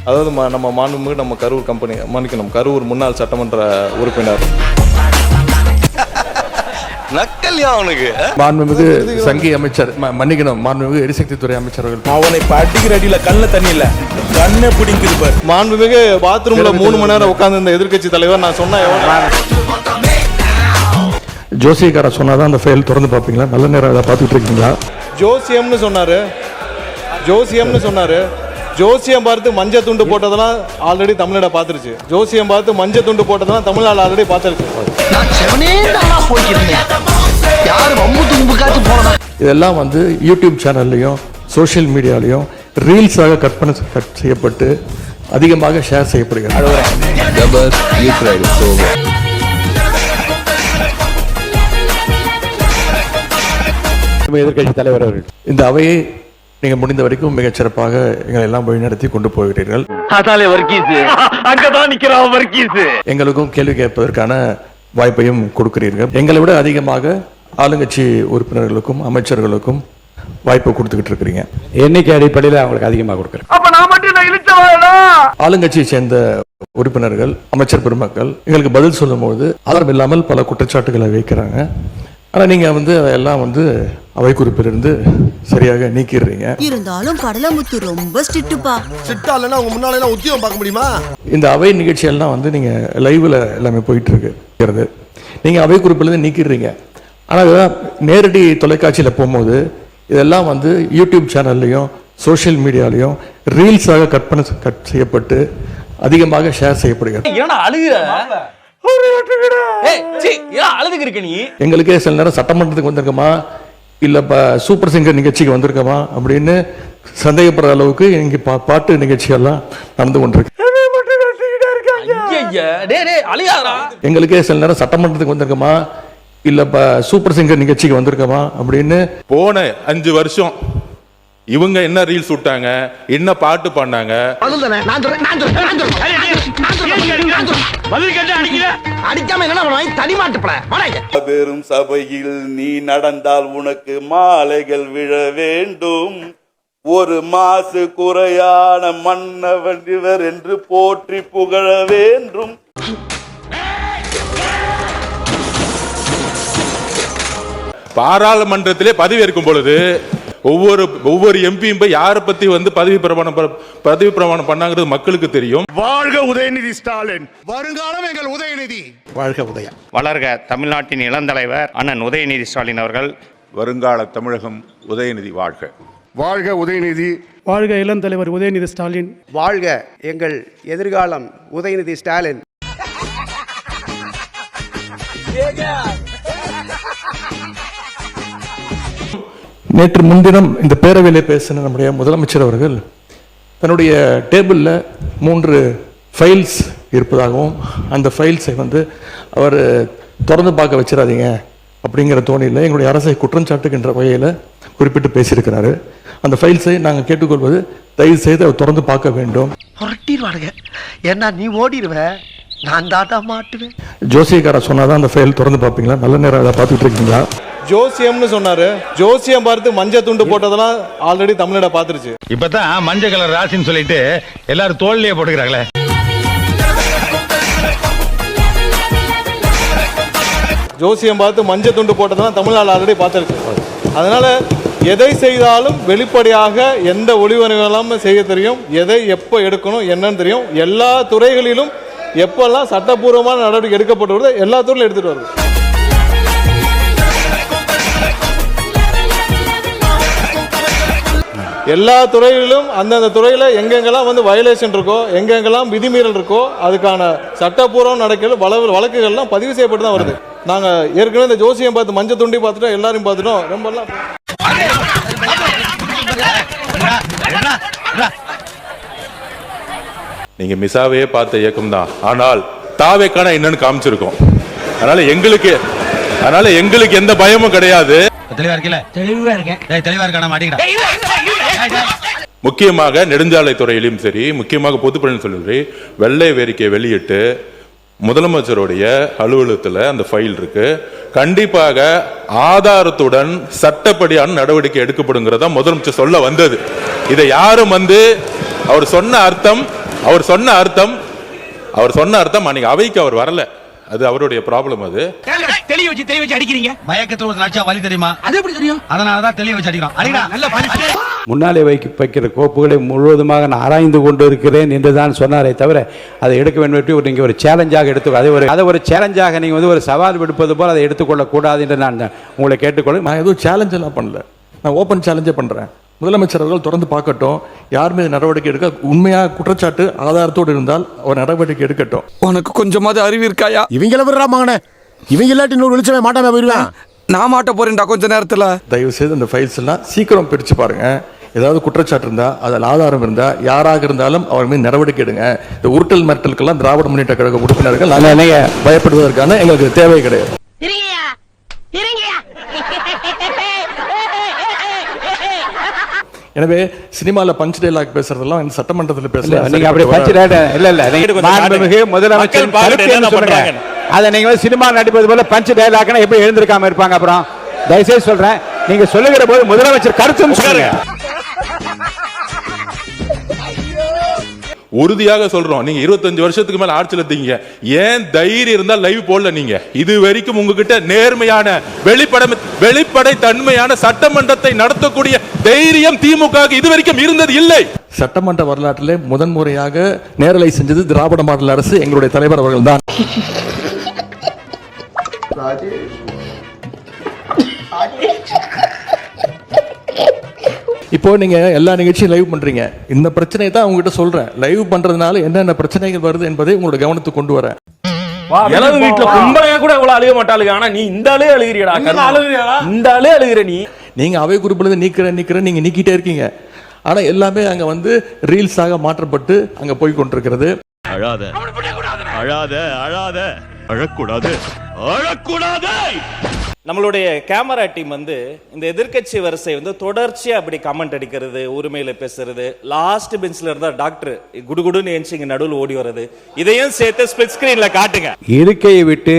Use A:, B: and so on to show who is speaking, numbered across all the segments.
A: அதாவது நம்ம மாண்புமிகு நம்ம கரூர் கம்பெனி மன்னிக்கணும் கரூர் முன்னாள் சட்டமன்ற உறுப்பினர்
B: நக்கல்யா அவனுக்கு
C: மாண்புமிகு சங்கி அமைச்சர் மன்னிக்கணும் மாண்புமிகு எரிசக்தி துறை அமைச்சர்கள்
D: அவனை அடிக்கிற அடியில கண்ண தண்ணி இல்ல கண்ணை பிடிங்கிருப்பார்.
A: மாண்புமிகு பாத்ரூம்ல 3 மணி நேரம் உட்கார்ந்து இந்த எதிர்க்கட்சி தலைவர் நான் சொன்ன
C: ஜோசியக்கார சொன்னாதான் அந்த ஃபைல் திறந்து பார்ப்பீங்களா? நல்ல நேரம் அதை பார்த்துட்டு இருக்கீங்களா?
A: ஜோசியம்னு சொன்னாரு ஜோசியம் பார்த்து மஞ்சள் துண்டு போட்டதெல்லாம் ஆல்ரெடி தமிழ்நாடு பார்த்துருச்சு. ஜோசியம் பார்த்து மஞ்சள் துண்டு போட்டதெல்லாம் தமிழ்நாடு ஆல்ரெடி பார்த்துருச்சு.
C: இதெல்லாம் வந்து யூடியூப் சேனல்லையும் சோஷியல் மீடியாலையும் ரீல்ஸாக கட் செய்யப்பட்டு அதிகமாக ஷேர் செய்யப்படுகிறது. எதிர்கட்சி தலைவர் அவர்கள் இந்த அவையை நீங்க முடிந்த வரைக்கும் மிகச் சிறப்பாக எங்களை எல்லாம் வழிநடத்தி கொண்டு போகிறீர்கள். எங்களுக்கும் கேள்வி கேட்பதற்கான வாய்ப்பையும் கொடுக்கிறீர்கள். எங்களை விட அதிகமாக ஆளுங்கட்சி உறுப்பினர்களுக்கும் அமைச்சர்களுக்கும் வாய்ப்பு கொடுத்துக்கிட்டு இருக்கிறீங்க.
E: எண்ணிக்கை அடிப்படையில் அவங்களுக்கு அதிகமாக கொடுக்குறேன்.
C: ஆளுங்கட்சியை சேர்ந்த உறுப்பினர்கள் அமைச்சர் பெருமக்கள் எங்களுக்கு பதில் சொல்லும் போது ஆதாரம் இல்லாமல் பல குற்றச்சாட்டுகளை வைக்கிறாங்க. ஆனால் நீங்க அதெல்லாம் அவை குறிப்பிலிருந்து சரியாக நீக்கிடுறீங்க.
F: இருந்தாலும் கடலமுத்து ரொம்ப ஸ்ட்ரிக்ட்பா.
B: ஸ்ட்ரிக்ட்டா இல்லனா உங்க முன்னால எல்லாம் உத்தியோகம் பார்க்க முடியுமா?
C: இந்த அவை நிகழ்ச்சியெல்லாம் நீங்க லைவ்ல எல்லாமே போயிட்டு இருக்கு. நீங்க அவை குறிப்பிலிருந்து நீக்கிடுறீங்க. ஆனால் நேரடி தொலைக்காட்சியில் போகும்போது இதெல்லாம் யூடியூப் சேனல்லையும் சோஷியல் மீடியாலையும் ரீல்ஸாக கட் செய்யப்பட்டு அதிகமாக ஷேர் செய்யப்படுகிறது. எங்களுக்கே சில நேரம் சட்டமன்றத்துக்கு வந்திருக்கமா இல்ல சூப்பர் சிங்கர் நிகழ்ச்சிக்கு வந்திருக்கமா அப்படின்னு சந்தேகப்படுற அளவுக்கு இங்க பாட்டு நிகழ்ச்சி எல்லாம் நடந்து கொண்டிருக்கு. எங்களுக்கே சில நேரம் சட்டமன்றத்துக்கு வந்திருக்கமா இல்ல சூப்பர் சிங்கர் நிகழ்ச்சிக்கு வந்திருக்கமா அப்படின்னு.
G: போன 5 வருஷம் இவங்க என்ன ரீல்ஸ் விட்டாங்க, என்ன பாட்டு பாடினாங்க,
H: பெரும் சபையில் நீ நடந்தால் உனக்கு மாலைகள் விழ வேண்டும். ஒரு மாசு குறையான மன்னவன் இவர் என்று போற்றி புகழ வேண்டும்.
G: பாராளுமன்றத்திலே பதவி ஏற்கும் பொழுது ஒவ்வொரு எம்பியும் யாரை பத்தி பதவி பிரமாணம் பண்ணாங்கிறது மக்களுக்கு தெரியும்.
D: வாழ்க உதயநிதி ஸ்டாலின், வருங்காலம் எங்கள் உதயநிதி.
C: வாழ்க உதயா.
I: வளர்க தமிழ்நாட்டின் இளந்தலைவர் அண்ணன் உதயநிதி ஸ்டாலின் அவர்கள்.
G: வருங்கால தமிழகம் உதயநிதி வாழ்க.
D: வாழ்க உதயநிதி.
J: வாழ்க இளந்தலைவர் உதயநிதி ஸ்டாலின்.
K: வாழ்க எங்கள் எதிர்காலம் உதயநிதி ஸ்டாலின்.
C: நேற்று முன்தினம் இந்த பேரவையிலே பேசின நம்முடைய முதலமைச்சர் அவர்கள் தன்னுடைய டேபிளில் 3 ஃபைல்ஸ் இருப்பதாகவும் அந்த ஃபைல்ஸை அவர் திறந்து பார்க்க வச்சிடாதீங்க அப்படிங்கிற தோணியில் எங்களுடைய அரசை குற்றம் சாட்டுகின்ற வகையில் குறிப்பிட்டு பேசியிருக்கிறாரு. அந்த ஃபைல்ஸை நாங்கள் கேட்டுக்கொள்வது தயவு செய்து அவர் திறந்து பார்க்க வேண்டும்.
K: ஏன்னா நீ ஓடிடுவ, நான் தாத்தா மாட்டுவேன்.
C: ஜோசியக்கார சொன்னாதான் அந்த ஃபைல் திறந்து பார்ப்பீங்களா? நல்ல நேரம் அதை பார்த்துட்டு இருக்கீங்களா?
A: ஜோசியம்னு சொன்னாரு ஜோசியம் பார்த்து மஞ்சள் துண்டு போட்டதெல்லாம் ஆல்ரெடி தமிழ்நாடு பார்த்துருச்சு.
D: இப்பதான் மஞ்சள் கலர் ராசின்னு சொல்லிட்டு எல்லாரும் தோல்லையே போட்டுக்கிறாங்களே.
A: ஜோசியம் பார்த்து மஞ்சள் துண்டு போட்டதெல்லாம் தமிழ்நாடு ஆல்ரெடி பார்த்துருச்சு. அதனால எதை செய்தாலும் வெளிப்படையாக எந்த ஒளிவரையும் செய்ய தெரியும். எதை எப்போ எடுக்கணும் என்னன்னு தெரியும். எல்லா துறைகளிலும் எப்பெல்லாம் சட்டப்பூர்வமான நடவடிக்கை எடுக்கப்பட்டு வருது எல்லா துறையிலும் எடுத்துட்டு வருது. எல்லா துறைகளிலும் அந்தந்த துறையில் எங்கெங்கெல்லாம் வயலேஷன் இருக்கோ எங்கெங்கெல்லாம் விதிமீறல் இருக்கோ அதுக்கான சட்டப்பூர்வம் நடக்கிற வழக்குகள்லாம் பதிவு செய்யப்பட்டு தான் வருது. நாங்கள் ஏற்கனவே இந்த ஜோசியம் பார்த்து மஞ்சள் துண்டி பார்த்துட்டோம், எல்லாரையும் பார்த்துட்டோம். ரொம்பலாம்
G: நீங்க மிசாவே பார்த்த இயக்கம் தான், ஆனால் தாவேக்கான என்னன்னு காமிச்சிருக்கோம். அதனால எங்களுக்கு எந்த பயமும் கிடையாது. முக்கியமாக நெடுஞ்சாலை துறையிலும் சரி, முக்கியமாக பொதுப்பணி சொல்லி வெள்ளை வேறிக்கை வெளியிட்டு முதலமைச்சருடைய அலுவலகத்தில் அந்த ஃபைல் இருக்கு. கண்டிப்பாக ஆதாரத்துடன் சட்டப்படியான நடவடிக்கை எடுக்கப்படுங்கிறதா முதலமைச்சர் சொல்ல வந்தது. இதை யாரும் அவர் சொன்ன அர்த்தம் அவர் சொன்ன அர்த்தம் அன்னைக்கு அவைக்கு அவர் வரல. அது அவருடைய ப்ராப்ளம். அது
D: தெளிய வச்சு அடிக்கிறீங்க. மயக்கத்துல ஒரு நடிச்சா வலி தெரியுமா? அது எப்படி தெரியும்? அதனாலதான் தெளிய வச்சு அடிக்கிறோம். அடிடா நல்ல பரிசு.
E: முன்னாலே வைக்கிற கோப்புகளை முழுவதுமாக நான் ஆராய்ந்து கொண்டு இருக்கிறேன் என்றுதான் சொன்னாரே தவிர அதை எடுக்க வேண்டும் நீங்க ஒரு சேலஞ்சாக எடுத்து அதை ஒரு சேலஞ்சாக நீங்க வந்து ஒரு சவால் விடுப்பது போல் அதை எடுத்துக்கொள்ள கூடாது என்று நான் உங்களை கேட்டுக்கொள்ள.
C: நான் எதுவும் சேலஞ்ச் எல்லாம் பண்ணல, நான் ஓப்பன் சேலஞ்சே பண்றேன். முதலமைச்சர் அவர்கள் தொடர்ந்து பார்க்கட்டும், யார் மீது நடவடிக்கை எடுக்க உண்மையாக குற்றச்சாட்டு ஆதாரத்தோடு இருந்தால் அவர் நடவடிக்கை எடுக்கட்டும்.
B: உனக்கு கொஞ்சமாவது அறிவு இருக்காயா?
L: இவங்கள விடுறா மகனே, இவங்க இல்லாட்டி இன்னொரு வெளிச்சமே மாட்டாம போயிருவேன்.
B: நான் மாட்ட போறேன்டா கொஞ்ச நேரத்துல.
C: தயவு செய்து அந்த ஃபைல்ஸ் எல்லாம் சீக்கிரம் பிரிச்சு பாருங்க. ஏதாவது குற்றச்சாட்டு இருந்தா, அதில் ஆதாரம் இருந்தா, யாராக இருந்தாலும் அவர் மீது நடவடிக்கை எடுங்க. இந்த உருட்டல் மிரட்டலுக்கெல்லாம் திராவிட முன்னேற்ற கழக உறுப்பினர்கள் நாங்கள் பயப்படுவதற்கான எங்களுக்கு தேவை கிடையாது. எனவே சினிமால பஞ்ச் டைலாக் பேசுறதெல்லாம் இந்த சட்டமன்றத்தில் பேசலாம்.
E: நீங்க அப்படி பஞ்ச் டைலாக் இல்ல மாண்புமிகு முதலமைச்சர் அதை நீங்க சினிமா நடிப்பது போல பஞ்ச் டைலாக்னா எப்படி எழுந்திருக்காம இருப்பாங்க? அப்புறம் தயவுசெய்து சொல்றேன், நீங்க சொல்லுகிற போது முதலமைச்சர் கருத்தும் சொல்லுங்க.
G: உறுதியாக சொல்றோம், நீங்க 25 வருஷத்துக்கு மேல ஆட்சியில் இருக்கீங்க, ஏன் தைரியம் இருந்தா லைவ் போடல? நீங்க இது வரைக்கும் உங்ககிட்ட நேர்மையான வெளிப்படை தன்மையான சட்டமன்றத்தை நடத்தக்கூடிய தைரியம் திமுக இது வரைக்கும் இருந்தது இல்லை.
C: சட்டமன்ற வரலாற்றிலே முதன்முறையாக நேரலை செஞ்சது திராவிட மாடல் அரசு, எங்களுடைய தலைவர் அவர்கள் தான். இப்போ நீங்க எல்லா நிகழ்ச்சியும் லைவ் பண்றீங்க. இந்த பிரச்சனையை தான் உங்ககிட்ட சொல்றேன். லைவ் பண்றதுனால என்னென்ன பிரச்சனைகள் வருது என்பதை உங்களோட கவனத்துக்கு கொண்டு வரேன்.
L: இளவு வீட்டுல கும்பலையா கூட இவ்வளவு அழுக மாட்டாளுங்க, ஆனா நீ இந்த ஆளே அழுகிறியடா. இந்த ஆளே அழுகிற
C: நீங்க அவை குறிப்பில் நீக்கிற நீங்க நீக்கிட்டே இருக்கீங்க. ஆனா எல்லாமே அங்க வந்து ரீல்ஸாக மாற்றப்பட்டு அங்க போய் கொண்டிருக்கிறது.
L: அழாத அழாத அழாத அழக்கூடாது அழக்கூடாது.
M: நம்மளுடைய கேமரா டீம் வந்து இந்த எதிர்க்கட்சி வரிசை வந்து தொடர்ச்சியா அப்படி கமெண்ட் அடிக்கிறது, உரிமையில பேசுறது, லாஸ்ட் பெஞ்ச்ல இருந்தா டாக்டர் குடுகுடுன்னு ஏஞ்சிங்க நடுவில் ஓடி வர்றது, இதையும் சேர்த்து ஸ்பிளிட் ஸ்கிரீன்ல காட்டுங்க.
E: இருக்கையை விட்டு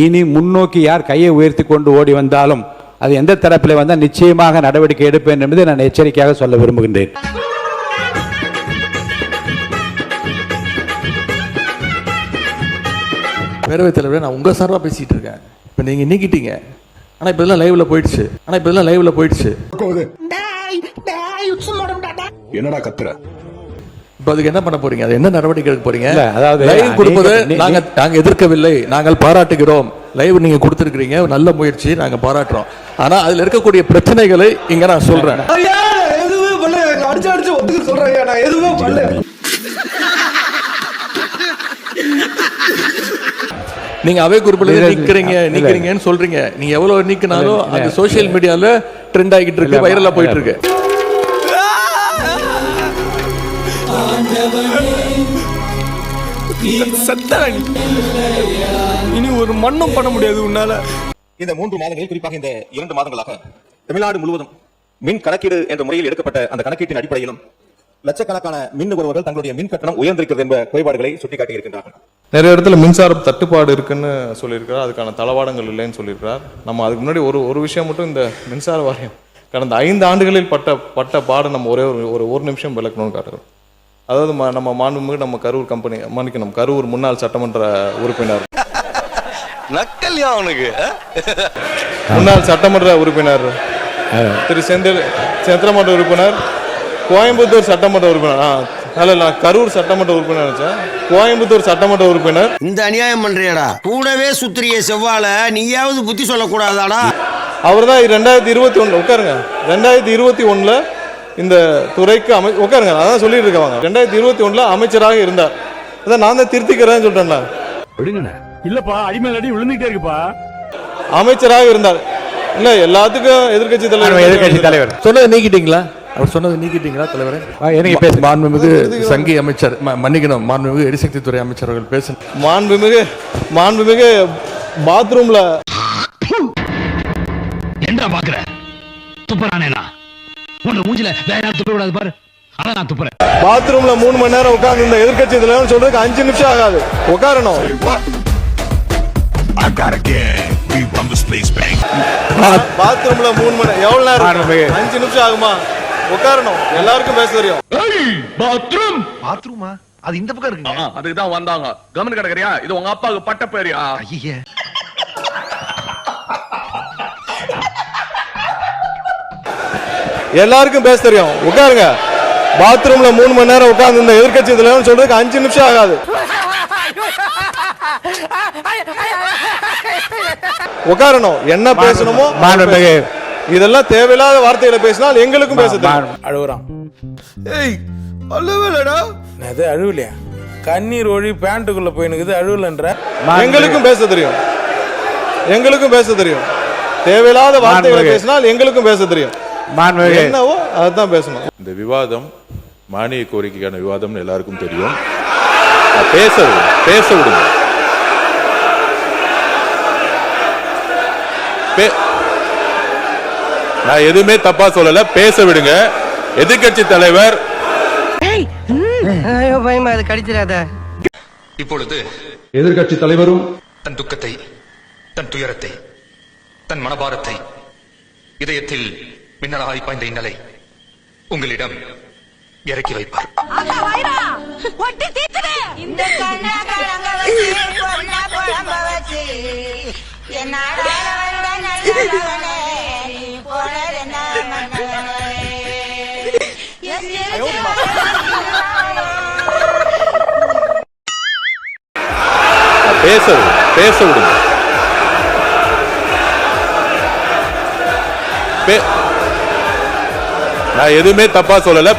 E: இனி முன்னோக்கி யார் கையை உயர்த்தி கொண்டு ஓடி வந்தாலும் அது எந்த தரப்பில் வந்தால் நிச்சயமாக நடவடிக்கை எடுப்பேன் என்பதை நான் எச்சரிக்கையாக சொல்ல விரும்புகின்றேன்.
C: பேரவைத் தலைவரே, நான் உங்க சார்பா பேசிட்டு இருக்கேன். இப்ப நீங்க நீக்கிட்டீங்க, ஆனா இப்ப இதெல்லாம் லைவ்ல போயிடுச்சு.
L: என்னடா கத்துற?
C: இப்ப அதுக்கு என்ன பண்ண போறீங்க? அது என்ன நடவடிக்கை எடுக்க போறீங்க?
E: அதாவது
C: லைவ் கொடுப்பது நாங்க எதிர்க்கவில்லை, நாங்கள் பாராட்டுகிறோம். லைவ் நீங்க கொடுத்திருக்கீங்க, நல்ல முயற்சி, நாங்க பாராட்டுறோம். ஆனா அதுல இருக்கக்கூடிய பிரச்சனைகளை இங்க நான் சொல்றேன். நீங்க அவை குறிப்பில் நீக்கிறீங்கன்னு சொல்றீங்க. நீங்க எவ்வளவு நீக்கினாலும் அது சோசியல் மீடியால ட்ரெண்ட் ஆகிட்டு இருக்கு, வைரலா போயிட்டு இருக்கு.
B: இனி ஒரு மண்ணும் பண்ண முடியாது உன்னால.
L: இந்த 3 மாதங்களில், குறிப்பாக இந்த 2 மாதங்களாக தமிழ்நாடு முழுவதும் மின் கணக்கீடு என்ற முறையில் எடுக்கப்பட்ட அந்த கணக்கீட்டின் அடிப்படையிலும் லட்சக்கணக்கான மின் நுகர்வோர்கள் தங்களுடைய மின் கட்டணம் உயர்ந்திருக்கிறது என்ற குறைபாடுகளை சுட்டிக்காட்டி இருக்கின்றார்கள்.
A: நிறைய இடத்துல மின்சார தட்டுப்பாடு இருக்குன்னு சொல்லியிருக்கிறார், அதுக்கான தளவாடங்கள் இல்லைன்னு சொல்லியிருக்கிறார். நம்ம அதுக்கு முன்னாடி ஒரு விஷயம் மட்டும், இந்த மின்சார வாரியம் கடந்த 5 ஆண்டுகளில் பட்ட பாடு நம்ம ஒரு நிமிஷம் விளக்கணும்னு காட்டுறோம். அதாவது நம்ம மாண்புமிகு நம்ம கரூர் கம்பெனி மன்னிக்கணும், கரூர் முன்னாள் சட்டமன்ற உறுப்பினர்,
B: நக்கல்யா அவனுக்கு
A: முன்னாள் சட்டமன்ற உறுப்பினர் திரு செந்திரமன்ற உறுப்பினர், கோயம்புத்தூர் சட்டமன்ற உறுப்பினர், கரூர் சட்டமன்ற உறுப்பினர், கோயம்புத்தூர் சட்டமன்ற உறுப்பினர்.
B: இந்த அநியாயம் பண்றியடா, கூடவே சுத்திரிய செவ்வாழ, நீயாவது புத்தி சொல்லக்கூடாதாடா?
A: அவர் தான் 2021 உட்காருங்க, 2021 இந்த துறைக்கு உட்காருங்க, அதான் சொல்லிட்டு இருக்காங்க. 2021 அமைச்சராக இருந்தார். அதான் நான் தான் திருத்திக்கிறேன்னு சொல்றேன்ல.
L: இல்லப்பா, அடிமேல் அடி விழுந்துட்டே இருக்குப்பா.
A: அமைச்சராக இருந்தார். இல்ல எல்லாத்துக்கும் எதிர்க்கட்சி தலைவர்
C: சொன்னதை நீக்கிட்டீங்களா? அவர் சொன்னதை நீக்கிட்டீங்களா தலைவரே? மாண்புமிகு சங்கி அமைச்சர், மன்னிக்கணும், மாண்புமிகு எரிசக்தி துறை அமைச்சர் அவர்கள் பேச. மாண்புமிகு பாத்ரூம்ல
D: என்ன பாக்குற? துப்புறானேனா? உன்ன மூஞ்சில வேற யாரும் துப்ப கூடாது பாரு. அதான் நான் துப்புறேன்.
A: பாத்ரூம்ல 3 மணி நேரம் உட்கார்ந்து இந்த எதிர்க்கட்சி தலைவர் சொல்றதுக்கு 5 நிமிஷம் ஆகாது. உட்காரணும். பாத்ரூம்ல 3 மணி நேரம் எவ்வளவு நேரம்? 5 நிமிஷம் ஆகுமா? உட்காரணும். எல்லாருக்கும் பேச தெரியும்.
L: பாத்ரூம் பாத்ரூமா?
D: அது இந்த பக்கம் இருக்குங்க.
L: அதுக்கு தான் வந்தாங்க. கவனம் கிடக்குறியா? இது உங்க அப்பாவுக்கு பட்ட பேரியா?
D: ஐயே.
A: எல்லாருக்கும் பேச தெரியும். உட்காருங்க. பாத்ரூம்ல 3 மணி நேரம் உட்கார்ந்து இந்த எதிர்க்கட்சி தலைவர் சொல்றதுக்கு 5 நிமிஷம் ஆகாது. உட்காரணும். என்ன பேசணுமோ இதெல்லாம் தேவையில்லாத வார்த்தைகளை பேசினால் எங்களுக்கும் பேச தெரியும்.
C: அழுகுறான். ஏய் அழுவலடா. அது அழுவலையா? கண்ணீர் ஒழி பேண்ட்டுக்குள்ள போயினுக்குது அழுவலன்ற.
A: எங்களுக்கும் பேச தெரியும். எங்களுக்கும் பேச தெரியும். தேவையில்லாத வார்த்தைகளை பேசினால் எங்களுக்கும் பேச தெரியும். என்னவோ அதுதான் பேசணும்.
G: இந்த விவாதம் மானிய கோரிக்கைக்கான விவாதம் எல்லாருக்கும் தெரியும். பேச விடுங்க. நான் எதுவுமே தப்பா சொல்லல. பேச விடுங்க. எதிர்க்கட்சி தலைவர்
D: பயமா அது கடிச்சிடாத.
L: இப்பொழுது
C: எதிர்க்கட்சி தலைவரும்
L: தன் துக்கத்தை, தன் துயரத்தை, தன் மனபாரத்தை இதயத்தில் மின்னலாய் பாய்ந்த இன்னலை உங்களிடம் இறக்கி வைப்பார்.
G: பேச விடுங்க. நான் எதுவுமே தப்பா சொல்லல.